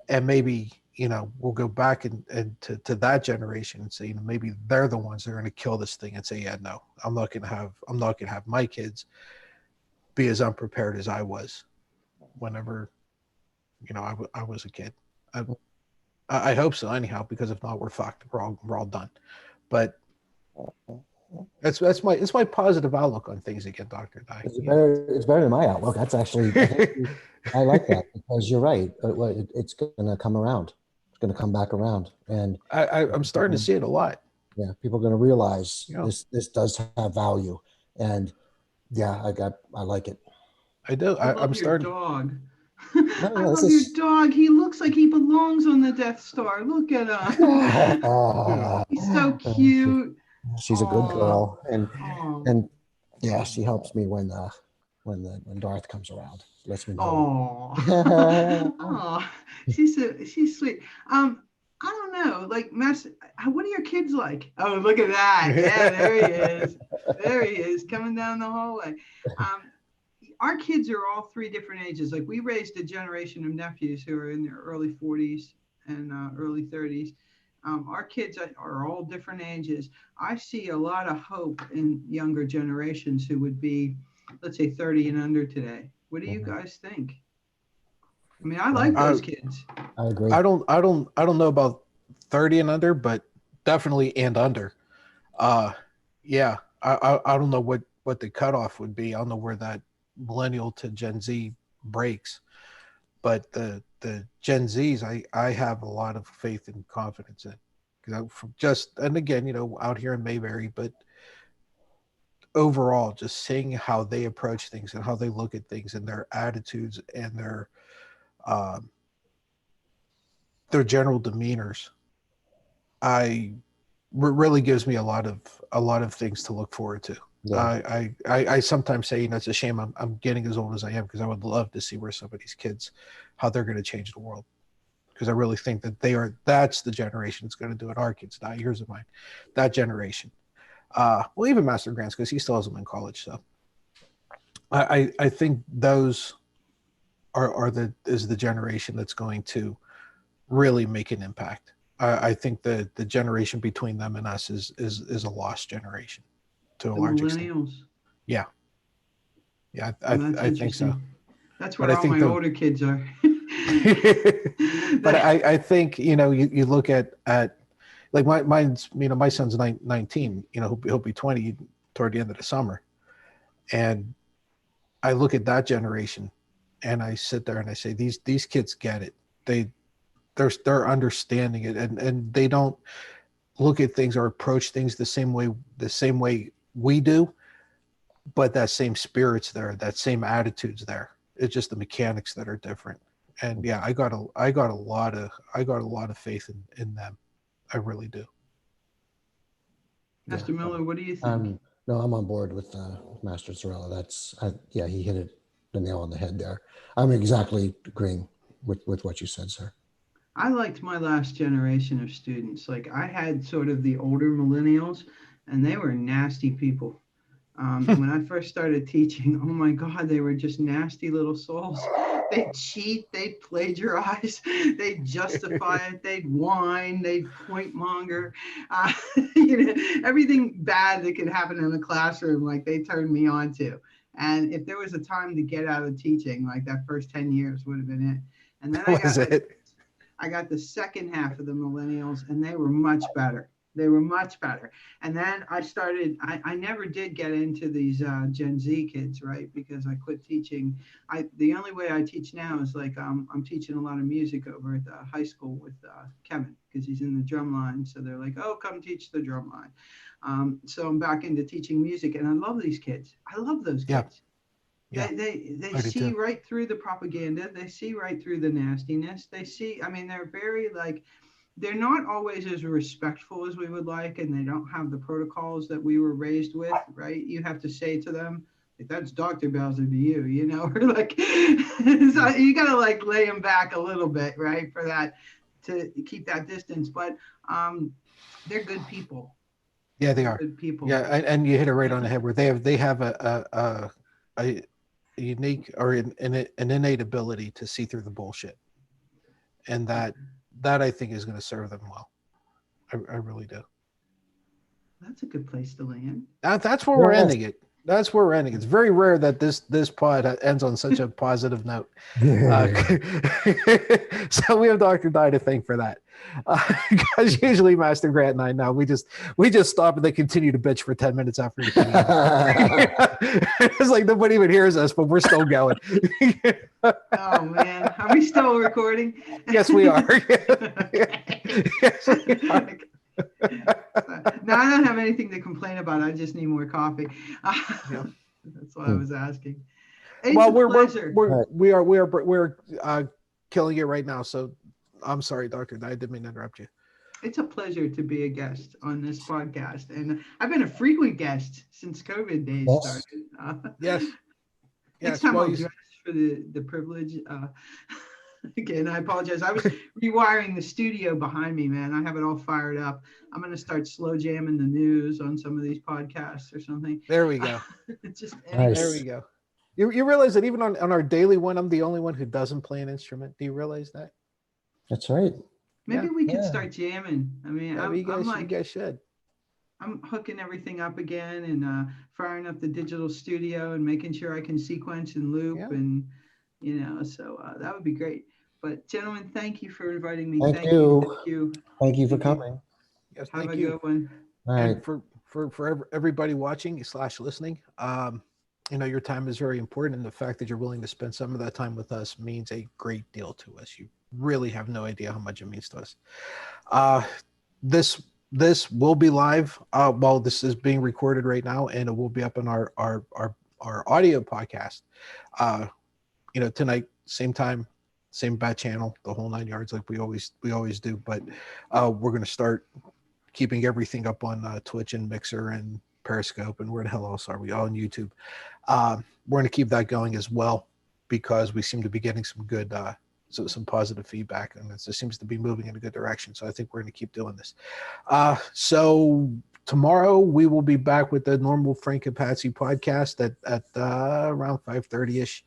And maybe, you know, we'll go back and to that generation and say, you know, maybe they're the ones that are going to kill this thing and say, yeah, no, I'm not going to have my kids be as unprepared as I was whenever, you know, I was a kid. I hope so anyhow, because if not, we're fucked. We're all done. But it's my positive outlook on things again, Dr. Dye. It's better than my outlook. That's actually, I like that, because you're right. It's going to come around. It's going to come back around. And I'm starting to see it a lot. Yeah, people are going to realize Yeah. this does have value. And yeah, I like it. I do. I'm starting. Dog. No, I love your dog. He looks like he belongs on the Death Star. Look at him. He's so cute. She's a good girl, and Aw. and yeah, she helps me when Darth comes around. Lets me know. Oh, she's sweet. I don't know, like what are your kids like? Oh, look at that. Yeah, there he is. There he is coming down the hallway. Our kids are all three different ages. Like, we raised a generation of nephews who are in their early 40s and early 30s. Our kids are all different ages. I see a lot of hope in younger generations who would be, let's say, 30 and under today. What do you guys think? I mean, I like those kids. I agree. I don't know about 30 and under, but definitely and under. Yeah, I don't know what the cutoff would be. I don't know where that millennial to Gen Z breaks, but the Gen Zs, I have a lot of faith and confidence in, because and again, you know, out here in Mayberry, but overall, just seeing how they approach things and how they look at things and their attitudes and their general demeanors, really gives me a lot of things to look forward to. Yeah. I sometimes say, you know, it's a shame I'm getting as old as I am, because I would love to see where some of these kids, how they're going to change the world, because I really think that that's the generation that's going to do it. Our kids, not yours of mine, that generation. Well, even Master Grants, because he still has them in college. So I think those is the generation that's going to really make an impact. I think the generation between them and us is a lost generation to a large extent. Yeah. I think so. That's where all my older kids are. But I think, you know, you look at like mine's, you know, my son's 19, you know, he'll be 20 toward the end of the summer. And I look at that generation and I sit there and I say, these kids get it. They're understanding it, and they don't look at things or approach things the same way we do, but that same spirit's there, that same attitude's there. It's just the mechanics that are different. And yeah, I got a lot of faith in them. I really do. Master Miller, what do you think? No, I'm on board with Master Zarella. Yeah, he hit the nail on the head there. I'm exactly agreeing with what you said, sir. I liked my last generation of students. Like, I had sort of the older millennials, and they were nasty people. When I first started teaching, oh my God, they were just nasty little souls. They'd cheat, they'd plagiarize, they'd justify it, they'd whine, they'd point monger. You know, everything bad that could happen in the classroom, like, they turned me on to. And if there was a time to get out of teaching, like that first 10 years would have been it. And then Was it? I got the second half of the millennials, and they were much better. They were much better. And then I never did get into these Gen Z kids, right? Because I quit teaching. The only way I teach now is like I'm teaching a lot of music over at the high school with Kevin, because he's in the drum line. So they're like, oh, come teach the drum line. So I'm back into teaching music, and I love these kids. I love those Yeah. kids. Yeah, They I do see too. right through the propaganda. They see right through the nastiness. They see, I mean, they're very like, they're not always as respectful as we would like, and they don't have the protocols that we were raised with, right? You have to say to them, like, that's Dr. Bowser to you, you know, or like, so you got to like lay them back a little bit, right? For that, to keep that distance. But they're good people. Yeah, they They're are. good people. Yeah, and you hit it right on the head where they have a unique or an innate ability to see through the bullshit, and that I think is going to serve them well. I really do. That's a good place to land. That's where we're Yes. ending it. That's where we're ending. It's very rare that this pod ends on such a positive note. So we have Dr. Dye to thank for that. Because usually Master Grant and I know we just stop and they continue to bitch for 10 minutes after the It's like nobody even hears us, but we're still going. Oh man, are we still recording? Yes, we are. Yes, we are. No, I don't have anything to complain about. I just need more coffee. Yeah. That's why I was asking. It's Well, a pleasure. we're killing it right now. So I'm sorry, Doctor. I didn't mean to interrupt you. It's a pleasure to be a guest on this podcast, and I've been a frequent guest since COVID days Yes. started. Yes. Next time I'll dress for the privilege. Again, I apologize. I was rewiring the studio behind me, man. I have it all fired up. I'm going to start slow jamming the news on some of these podcasts or something. There we go. Just Nice. There we go. You realize that even on our daily one, I'm the only one who doesn't play an instrument. Do you realize that? That's right. Maybe Yeah. we could start jamming. I mean, Yeah, you guys should. I'm hooking everything up again and firing up the digital studio and making sure I can sequence and loop and, you know, so that would be great. But gentlemen, thank you for inviting me. Thank you. Thank you. Thank you for coming. Yes, Have thank a you. good one. All right. And for everybody watching / listening, you know, your time is very important, and the fact that you're willing to spend some of that time with us means a great deal to us. You really have no idea how much it means to us. This will be live while this is being recorded right now, and it will be up on our audio podcast. You know, tonight, same time, same bat channel, the whole 9 yards, like we always do. But we're going to start keeping everything up on Twitch and Mixer and Periscope, and where the hell else are we? All on YouTube. We're going to keep that going as well, because we seem to be getting some good some positive feedback, and it seems to be moving in a good direction. So I think we're going to keep doing this. So tomorrow we will be back with the normal Frank and Patsy podcast at around 5:30ish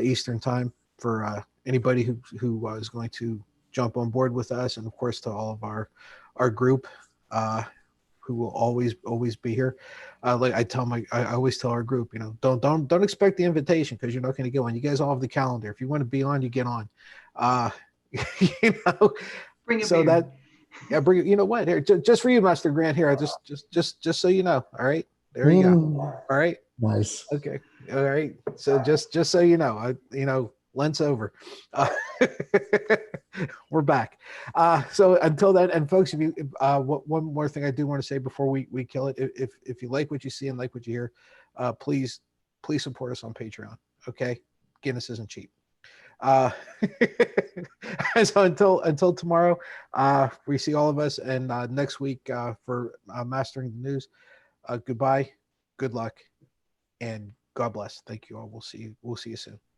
Eastern time for anybody who is going to jump on board with us, and of course to all of our group who will always be here. Like I always tell our group, you know, don't expect the invitation, because you're not going to get one. You guys all have the calendar. If you want to be on, you get on. You know, Bring a so beer. that bring. You know what? Here, just for you, Master Grant. Here, just so you know. All right, there you go. All right. Nice. Okay. All right. So just so you know, Lent's over. We're back. So until then, and folks, if you one more thing I do want to say before we kill it, if you like what you see and like what you hear, please support us on Patreon. Okay, Guinness isn't cheap. So until tomorrow, we see all of us, and next week for mastering the news. Goodbye, good luck, and God bless. Thank you all. We'll see you soon.